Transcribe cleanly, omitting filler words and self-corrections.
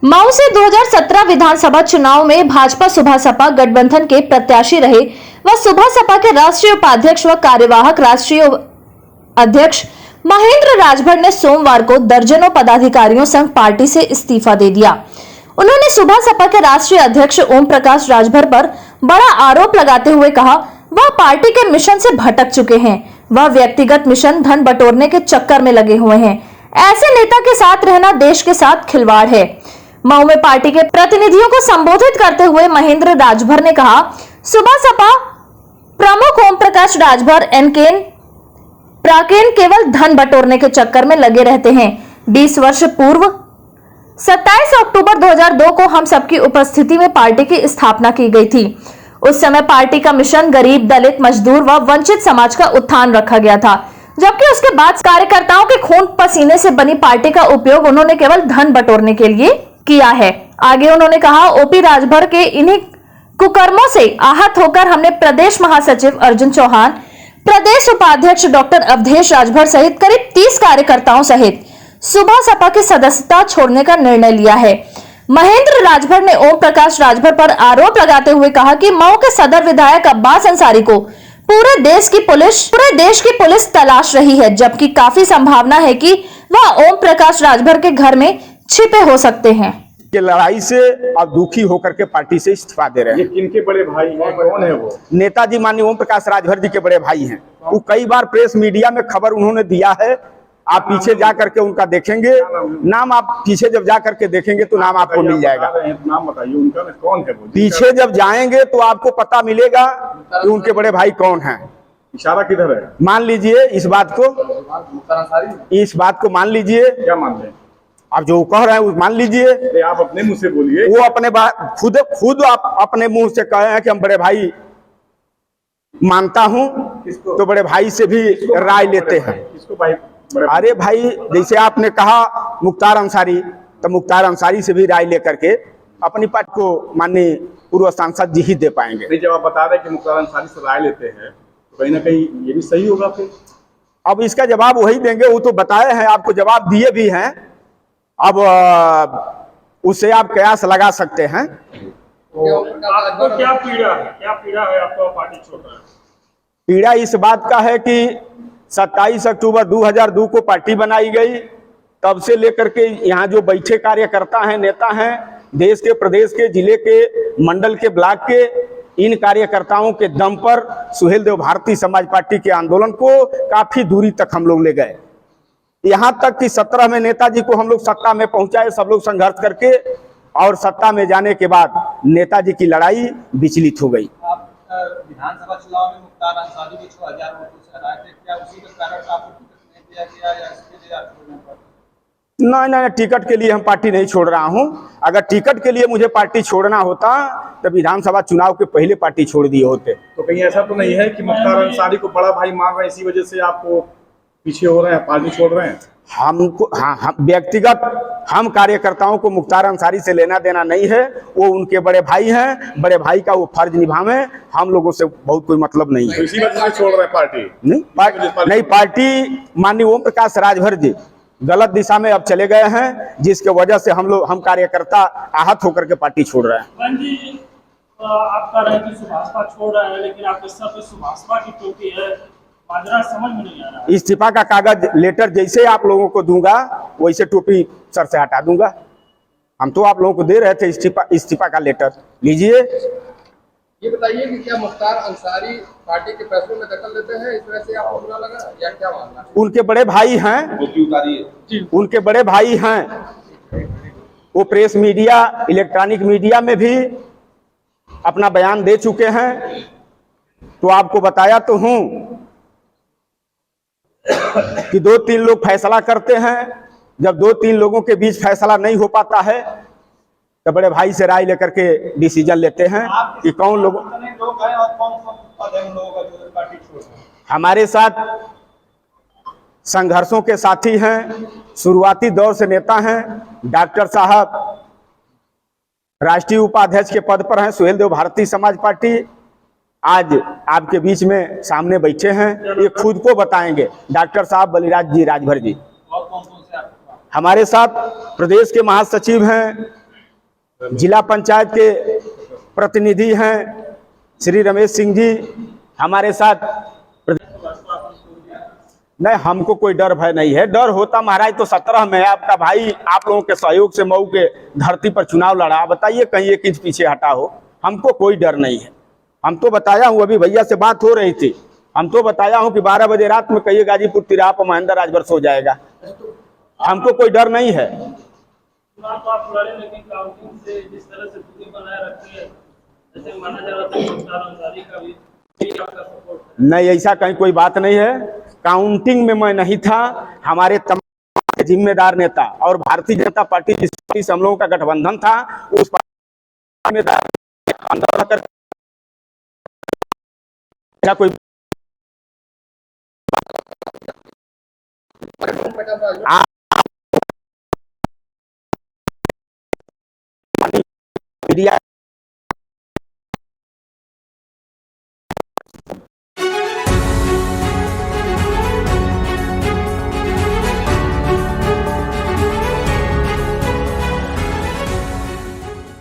मऊ से 2017 विधानसभा चुनाव में भाजपा सुबह सपा गठबंधन के प्रत्याशी रहे व सुबह सपा के राष्ट्रीय उपाध्यक्ष व कार्यवाहक राष्ट्रीय अध्यक्ष महेंद्र राजभर ने सोमवार को दर्जनों पदाधिकारियों संग पार्टी से इस्तीफा दे दिया। उन्होंने सुबह सपा के राष्ट्रीय अध्यक्ष ओम प्रकाश राजभर पर बड़ा आरोप लगाते हुए कहा, वह पार्टी के मिशन से भटक चुके हैं, वह व्यक्तिगत मिशन धन बटोरने के चक्कर में लगे हुए हैं। ऐसे नेता के साथ रहना देश के साथ खिलवाड़ है। मऊ में पार्टी के प्रतिनिधियों को संबोधित करते हुए महेंद्र राजभर ने कहा, सुबह सपा प्रमुख ओम प्रकाश राजभर प्राकेन केवल धन बटोरने के चक्कर में लगे रहते हैं। 20 वर्ष पूर्व 27 अक्टूबर 2002 को हम सबकी उपस्थिति में पार्टी की स्थापना की गई थी। उस समय पार्टी का मिशन गरीब, दलित, मजदूर व वंचित समाज का उत्थान रखा गया था, जबकि उसके बाद कार्यकर्ताओं के खून पसीने से बनी पार्टी का उपयोग उन्होंने केवल धन बटोरने के लिए किया है। आगे उन्होंने कहा, ओपी राजभर के इन्हीं कुकर्मों से आहत होकर हमने प्रदेश महासचिव अर्जुन चौहान, प्रदेश उपाध्यक्ष डॉक्टर अवधेश राजभर सहित करीब 30 कार्यकर्ताओं सहित सुबह सपा की सदस्यता छोड़ने का निर्णय लिया है। महेंद्र राजभर ने ओम प्रकाश राजभर पर आरोप लगाते हुए कहा कि मऊ के सदर विधायक अब्बास अंसारी को पूरे देश की पुलिस तलाश रही है, जबकि काफी संभावना है कि वह ओम प्रकाश राजभर के घर में छिपे हो सकते हैं। कि लड़ाई से अब दुखी होकर के पार्टी से इस्तीफा दे रहे हैं। ये किनके बड़े भाई हैं? कौन है वो? नेताजी माननीय ओम प्रकाश राजभर जी के बड़े भाई हैं। वो कई बार प्रेस मीडिया में खबर उन्होंने दिया है। आप पीछे जा करके उनका देखेंगे नाम, आप पीछे जब जा करके देखेंगे तो नाम आपको मिल जाएगा। नाम बताइए उनका, कौन है वो? पीछे जब जाएंगे तो आपको पता मिलेगा कि उनके बड़े भाई कौन हैं। इशारा किधर है? मान लीजिए इस बात को मान लीजिए। क्या मान लें? आप जो कह रहे हैं वो मान लीजिए। आप अपने मुंह से बोलिए। वो अपने खुद आप अपने मुंह से कहे हैं कि हम बड़े भाई मानता हूं, तो बड़े भाई से भी राय लेते हैं। किसको भाई? अरे भाई, जैसे आपने कहा मुख्तार अंसारी, तो मुख्तार अंसारी से भी राय लेकर के अपनी पार्टी को माननीय पूर्व सांसद जी ही दे पाएंगे। नहीं, जब आप बता रहे हैं कि मुख्तार अंसारी से राय लेते हैं तो कहीं ना कहीं ये भी सही होगा फिर। अब इसका जवाब वही देंगे। वो तो बताए हैं, आपको जवाब दिए भी हैं। अब उससे आप कयास लगा सकते हैं। आपको क्या पीड़ा है आपको पार्टी छोड़ रहे हैं? पीड़ा इस बात का है कि 27 अक्टूबर 2002 को पार्टी बनाई गई, तब से लेकर के यहाँ जो बैठे कार्यकर्ता हैं, नेता हैं, देश के, प्रदेश के, जिले के, मंडल के, ब्लॉक के, इन कार्यकर्ताओं के दम पर सुहेलदेव भारतीय समाज पार्टी के आंदोलन को काफी दूरी तक हम लोग ले गए। यहाँ तक कि 17 में नेताजी को हम लोग सत्ता में पहुंचाए, सब लोग संघर्ष करके, और सत्ता में जाने के बाद नेताजी की लड़ाई विचलित हो गई। आप विधानसभा चुनाव में मुख्तार अंसारी को 6000 वोटों से हराए थे, क्या उसी के कारण आपको टिकट नहीं दिया गया या इसके लिए आप छोड़ना पड़ा? नहीं, टिकट के लिए हम पार्टी नहीं छोड़ रहा हूं। अगर टिकट के लिए मुझे पार्टी छोड़ना होता तो विधानसभा चुनाव के पहले पार्टी छोड़ दिए होते। तो कहीं ऐसा तो नहीं है कि मुख्तार अंसारी को बड़ा भाई मान रहे हैं, इसी वजह से आपको पीछे हो रहे हैं, पार्टी छोड़ रहे हैं? हमको हम व्यक्तिगत हम कार्यकर्ताओं को मुख्तार अंसारी से लेना देना नहीं है। वो उनके बड़े भाई हैं, बड़े भाई का वो फर्ज निभावें। हम लोगों से बहुत कोई मतलब नहीं है। तो इसी वजह से छोड़ रहे हैं पार्टी? नहीं, पार्टी माननीय ओम प्रकाश राजभर जी गलत दिशा में अब चले गए हैं, जिसके वजह से हम कार्यकर्ता आहत होकर के पार्टी छोड़ रहे हैं। आप कह रहे हैं कि सुभाषपा छोड़ रहे हैं, लेकिन आपके सर पे सुभाषपा की टोपी है, माजरा समझ में नहीं आ रहा। इस्तीफा का कागज लेटर जैसे आप लोगों को दूंगा वैसे टोपी सर से हटा दूंगा। हम तो आप लोगों को दे रहे थे इस्तीफा का लेटर, लीजिए। ये बताइए कि क्या मुख्तार अंसारी पार्टी के फैसलों में दखल देते हैं, इस तरह से आपको बुरा लगा या क्या मानना है? उनके बड़े भाई हैं, उनके बड़े भाई हैं। वो प्रेस मीडिया, इलेक्ट्रॉनिक मीडिया में भी अपना बयान दे चुके हैं। तो आपको बताया तो हूं कि 2-3 लोग फैसला करते हैं। जब 2-3 लोगों के बीच फैसला नहीं हो पाता है तो बड़े भाई से राय लेकर के डिसीजन लेते हैं कि कौन लोग हमारे साथ संघर्षों के साथी हैं, शुरुआती दौर से नेता हैं। डॉक्टर साहब राष्ट्रीय उपाध्यक्ष के पद पर हैं, सुहेलदेव भारतीय समाज पार्टी। आज आपके बीच में सामने बैठे हैं, ये खुद को बताएंगे। डॉक्टर साहब बलिराज जी राजभर जी हमारे साथ प्रदेश के महासचिव हैं, जिला पंचायत के प्रतिनिधि हैं श्री रमेश सिंह जी हमारे साथ। नहीं, हमको कोई डर भय नहीं है। डर होता महाराज तो 17 में आपका भाई आप लोगों के सहयोग से मऊ के धरती पर चुनाव लड़ा, बताइए कहीं 1 इंच पीछे हटा हो। हमको कोई डर नहीं है। हम तो बताया हूँ, अभी भैया से बात हो रही थी, हम तो बताया हूँ कि 12 बजे रात में कहिए गाजीपुर तिराहा पर महेंद्र राजवर्ष हो जाएगा। हमको कोई डर नहीं है। चुनाव तो आप लड़े, लेकिन काउंटिंग से जिस तरह से दूरी बनाए रखते हैं, जैसे माना जा रहा था मुख्तार अंसारी का भी आपका सपोर्ट है। नहीं, ऐसा कहीं कोई बात नहीं है। काउंटिंग में मैं नहीं था। हमारे तमाम जिम्मेदार नेता और भारतीय जनता पार्टी जिस पार्टी से हम लोगों का गठबंधन था उस पार्टी में कोई मीडिया